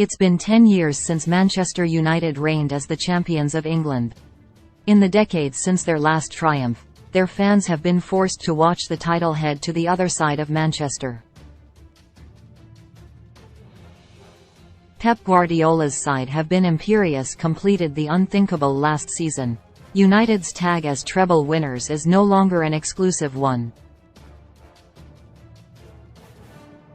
It's been 10 years since Manchester United reigned as the champions of England. In the decades since their last triumph, their fans have been forced to watch the title head to the other side of Manchester. Pep Guardiola's side have been imperious, completed the unthinkable last season. United's tag as treble winners is no longer an exclusive one.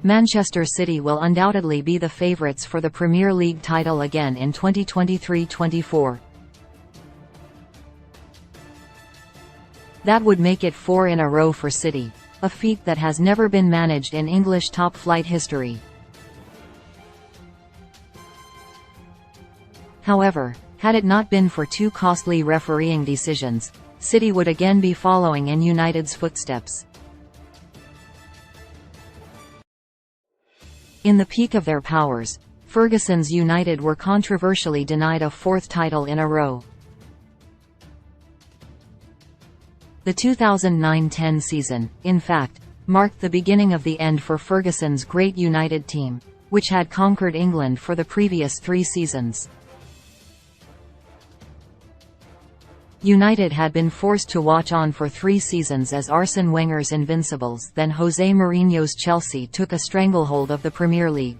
Manchester City will undoubtedly be the favourites for the Premier League title again in 2023-24. That would make it 4 in a row for City, a feat that has never been managed in English top-flight history. However, had it not been for 2 costly refereeing decisions, City would again be following in United's footsteps. In the peak of their powers, Ferguson's United were controversially denied a 4th title in a row. The 2009-10 season, in fact, marked the beginning of the end for Ferguson's great United team, which had conquered England for the previous 3 seasons. United had been forced to watch on for 3 seasons as Arsene Wenger's Invincibles, then Jose Mourinho's Chelsea, took a stranglehold of the Premier League.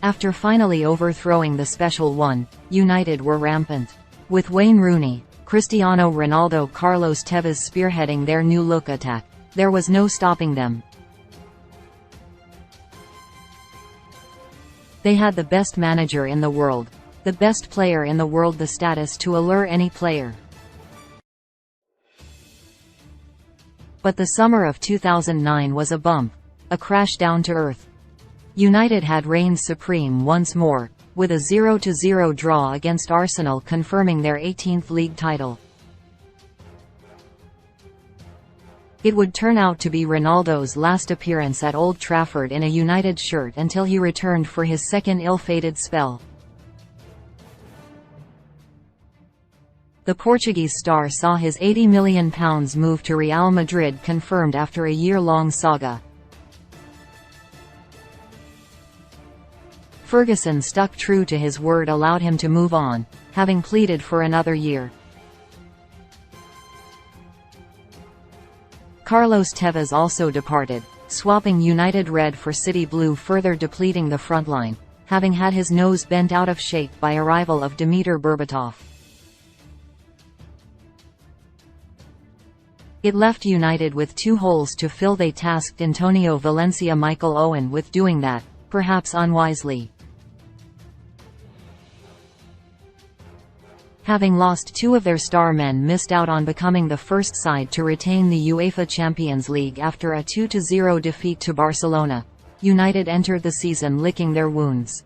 After finally overthrowing the Special One, United were rampant. With Wayne Rooney, Cristiano Ronaldo, Carlos Tevez spearheading their new-look attack, there was no stopping them. They had the best manager in the world, the best player in the world, the status to allure any player. But the summer of 2009 was a bump, a crash down to earth. United had reigned supreme once more, with a 0-0 draw against Arsenal confirming their 18th league title. It would turn out to be Ronaldo's last appearance at Old Trafford in a United shirt until he returned for his second ill-fated spell. The Portuguese star saw his £80 million move to Real Madrid confirmed after a year-long saga. Ferguson stuck true to his word, allowed him to move on, having pleaded for another year. Carlos Tevez also departed, swapping United red for City blue, further depleting the frontline, having had his nose bent out of shape by arrival of Dimitar Berbatov. It left United with 2 holes to fill. They tasked Antonio Valencia, Michael Owen with doing that, perhaps unwisely. Having lost 2 of their star men, missed out on becoming the first side to retain the UEFA Champions League after a 2-0 defeat to Barcelona. United entered the season licking their wounds.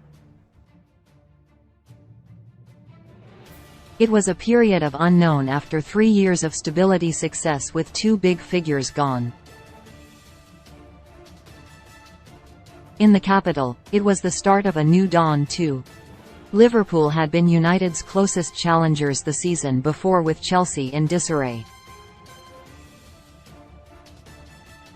It was a period of unknown after 3 years of stability success with 2 big figures gone. In the capital, it was the start of a new dawn too. Liverpool had been United's closest challengers the season before, with Chelsea in disarray.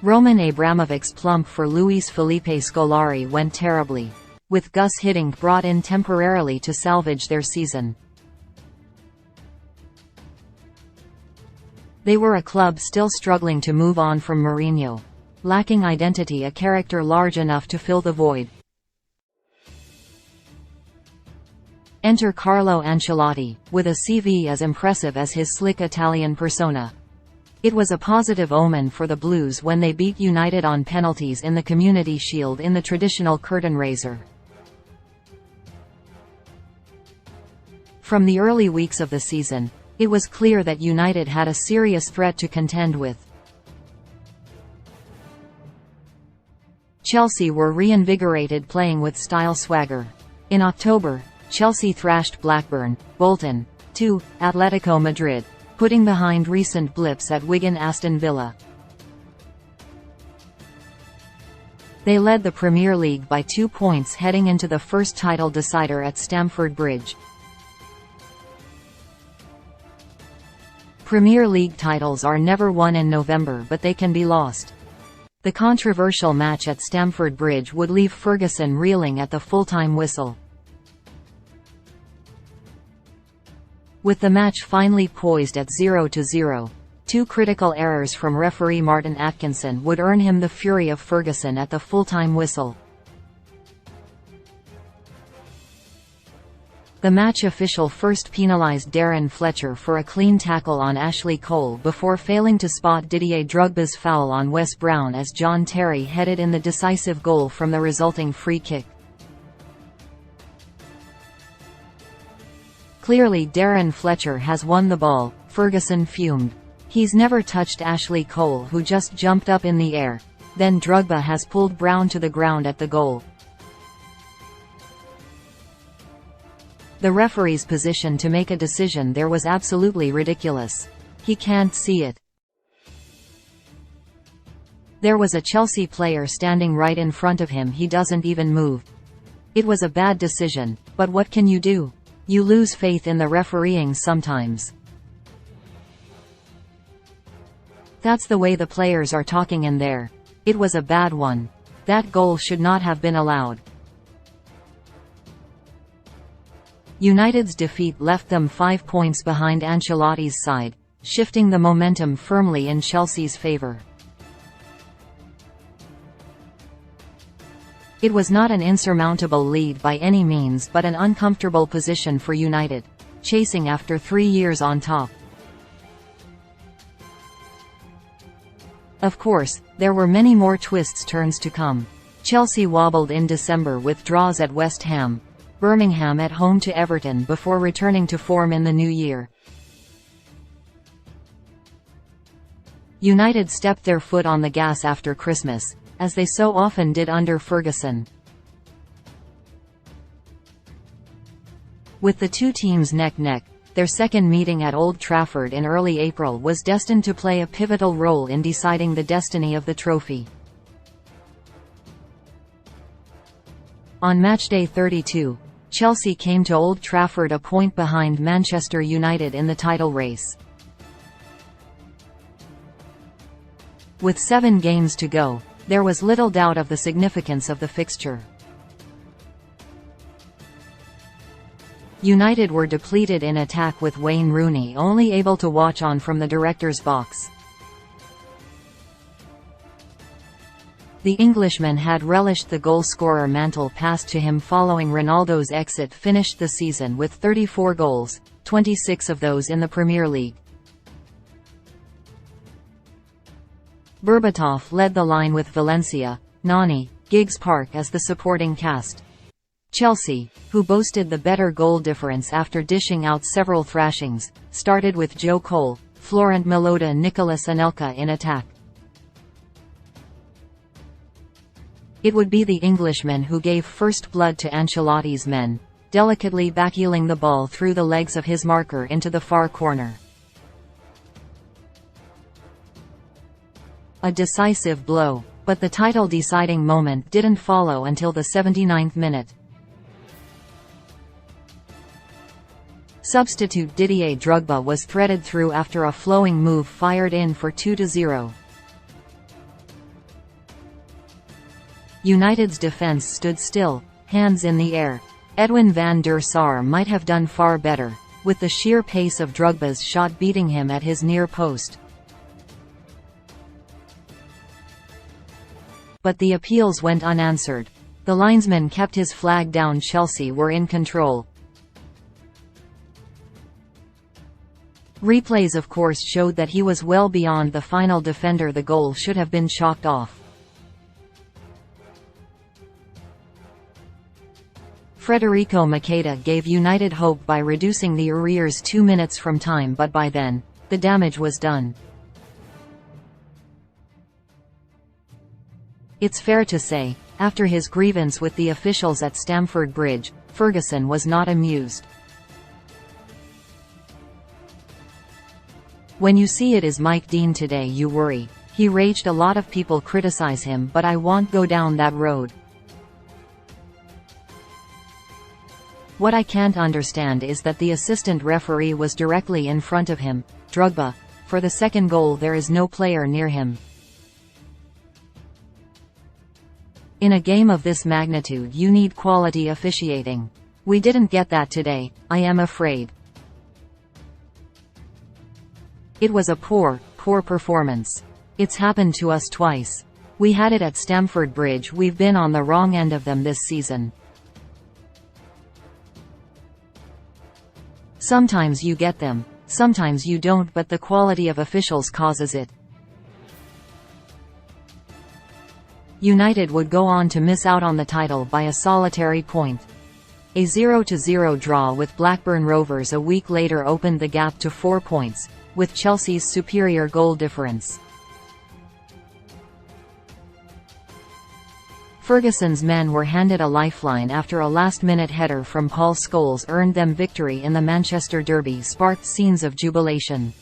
Roman Abramovich's plump for Luis Felipe Scolari went terribly, with Gus Hiddink brought in temporarily to salvage their season. They were a club still struggling to move on from Mourinho, lacking identity, a character large enough to fill the void. Enter Carlo Ancelotti, with a CV as impressive as his slick Italian persona. It was a positive omen for the Blues when they beat United on penalties in the Community Shield in the traditional curtain raiser. From the early weeks of the season, it was clear that United had a serious threat to contend with. Chelsea were reinvigorated, playing with style, swagger. In October, Chelsea thrashed Blackburn, Bolton, 2, Atletico Madrid, putting behind recent blips at Wigan, Aston Villa. They led the Premier League by 2 points heading into the first title decider at Stamford Bridge. Premier League titles are never won in November, but they can be lost. The controversial match at Stamford Bridge would leave Ferguson reeling at the full-time whistle. With the match finally poised at 0-0, two critical errors from referee Martin Atkinson would earn him the fury of Ferguson at the full-time whistle. The match official first penalised Darren Fletcher for a clean tackle on Ashley Cole before failing to spot Didier Drogba's foul on Wes Brown as John Terry headed in the decisive goal from the resulting free kick. Clearly Darren Fletcher has won the ball, Ferguson fumed. He's never touched Ashley Cole, who just jumped up in the air. Then Drogba has pulled Brown to the ground at the goal. The referee's position to make a decision there was absolutely ridiculous. He can't see it. There was a Chelsea player standing right in front of him, he doesn't even move. It was a bad decision, but what can you do? You lose faith in the refereeing sometimes. That's the way the players are talking in there. It was a bad one. That goal should not have been allowed. United's defeat left them 5 points behind Ancelotti's side, shifting the momentum firmly in Chelsea's favour. It was not an insurmountable lead by any means, but an uncomfortable position for United, chasing after 3 years on top. Of course, there were many more twists turns to come. Chelsea wobbled in December with draws at West Ham, Birmingham at home to Everton before returning to form in the new year. United stepped their foot on the gas after Christmas, as they so often did under Ferguson. With the two teams neck-neck, their second meeting at Old Trafford in early April was destined to play a pivotal role in deciding the destiny of the trophy. On matchday 32, Chelsea came to Old Trafford a point behind Manchester United in the title race. With 7 games to go, there was little doubt of the significance of the fixture. United were depleted in attack with Wayne Rooney only able to watch on from the director's box. The Englishman had relished the goal-scorer mantle passed to him following Ronaldo's exit, finished the season with 34 goals, 26 of those in the Premier League. Berbatov led the line with Valencia, Nani, Giggs Park as the supporting cast. Chelsea, who boasted the better goal difference after dishing out several thrashings, started with Joe Cole, Florent Malota, Nicolas Anelka in attack. It would be the Englishman who gave first blood to Ancelotti's men, delicately backheeling the ball through the legs of his marker into the far corner. A decisive blow, but the title-deciding moment didn't follow until the 79th minute. Substitute Didier Drogba was threaded through after a flowing move fired in for 2-0. United's defence stood still, hands in the air. Edwin van der Sar might have done far better, with the sheer pace of Drogba's shot beating him at his near post. But the appeals went unanswered. The linesman kept his flag down. Chelsea were in control. Replays of course showed that he was well beyond the final defender. The goal should have been chalked off. Federico Macheda gave United hope by reducing the arrears 2 minutes from time, but by then, the damage was done. It's fair to say, after his grievance with the officials at Stamford Bridge, Ferguson was not amused. When you see it is Mike Dean today you worry. He raged. A lot of people criticize him, but I won't go down that road. What I can't understand is that the assistant referee was directly in front of him, Drogba. For the second goal there is no player near him. In a game of this magnitude you need quality officiating. We didn't get that today, I am afraid. It was a poor performance. It's happened to us twice. We had it at Stamford Bridge. We've been on the wrong end of them this season. Sometimes you get them, sometimes you don't, but the quality of officials causes it. United would go on to miss out on the title by a solitary point. A 0-0 draw with Blackburn Rovers a week later opened the gap to 4 points, with Chelsea's superior goal difference. Ferguson's men were handed a lifeline after a last-minute header from Paul Scholes earned them victory in the Manchester Derby, sparked scenes of jubilation.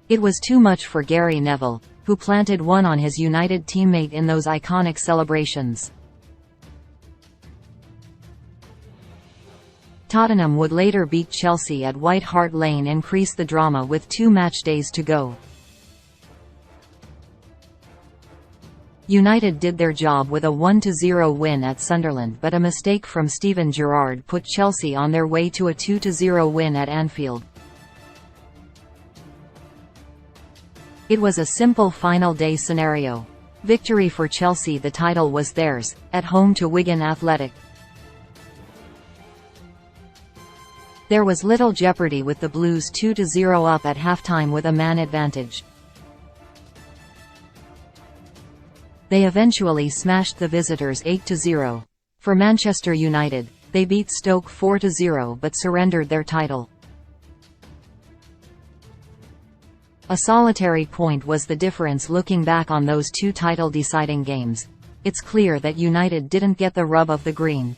It was too much for Gary Neville, who planted one on his United teammate in those iconic celebrations. Tottenham would later beat Chelsea at White Hart Lane, increase the drama with 2 match days to go. United did their job with a 1-0 win at Sunderland, but a mistake from Steven Gerrard put Chelsea on their way to a 2-0 win at Anfield. It was a simple final day scenario. Victory for Chelsea, the title was theirs, at home to Wigan Athletic. There was little jeopardy with the Blues 2-0 up at halftime with a man advantage. They eventually smashed the visitors 8-0. For Manchester United, they beat Stoke 4-0 but surrendered their title. A solitary point was the difference. Looking back on those 2 title-deciding games, it's clear that United didn't get the rub of the green.